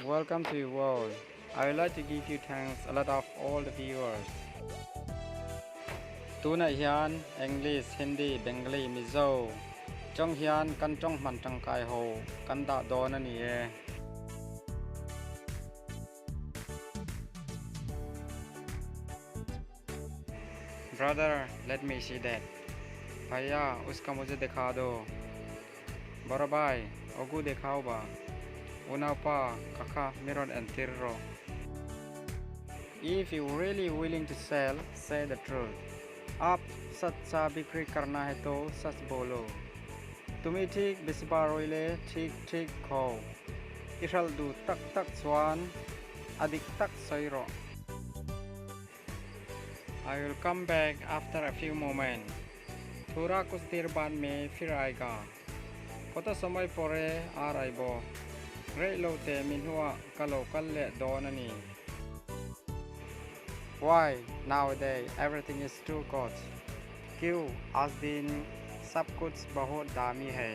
Welcome to your world. I would like to give you thanks a lot of all the viewers. Tuna hian English, Hindi, Bengali, Mizo. Trong hian kan trong man tang kai ho kan da don ani e. Brother, let me see that. भैया उसका मुझे दिखा दो. बड़ा भाई ओगू दिखाओ बा. Unapa kaka miron entirro. If you really willing to sell, say the truth. आप सच्चा बिक्री करना है तो सच बोलो. तुम्ही ठीक बिस्बारोइले ठीक ठीक खो. इशल दू तक तक स्वान अधिक तक serow. I will come back after a few moments. थोड़ा कुछ देर बाद में फिर आएगा. कोता समय परे आ ribo. Great lote minhua kalo kalle donani. Why nowadays everything is too good? क्यों आज दिन सब कुछ बहुत दामी है.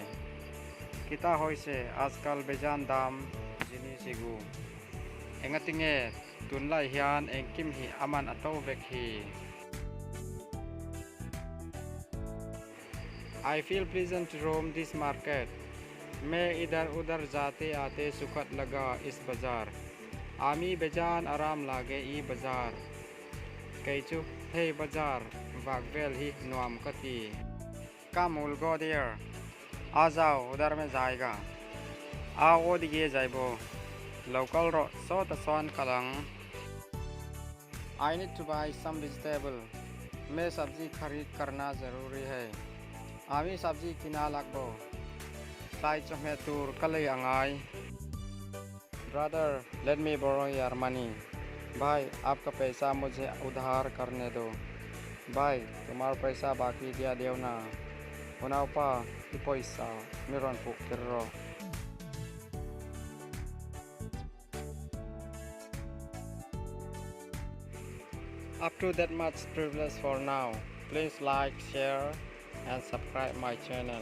kita होय से आजकल बेजान दाम जिनिस सिगु. Engatinge tunlai hian engkim hi aman ato vek hi. I feel pleasant to roam this market. मैं इधर उधर जाते आते सुखद लगा इस बाजार. आमी बेजान आराम लागे ई बाजार. कैचु हे बाजार वागवेल ही नोम कती. Come we'll go there. आ जाओ उधर में जाएगा. आओ वो दिए जाइबो. Local ro so ta son kalang. I need to buy some vegetable. मैं सब्जी खरीद करना जरूरी है. आमी सब्जी किना लागबो. Sai chome tur kalai angai. Brother, let me borrow your money. भाई आपका पैसा मुझे उधार करने दो. भाई तुम्हारा पैसा बाकी दिया देव ना. उनापा कि पैसा मिरन पुक तिर्रो. Up to that much privilege for now. Please like, share and subscribe my channel.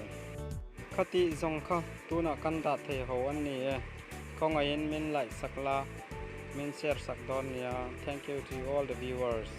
Khati țhenkhat tu na kan da the ho an ni e. Khong ain min like sakla min share sak don ya. Thank you to all the viewers.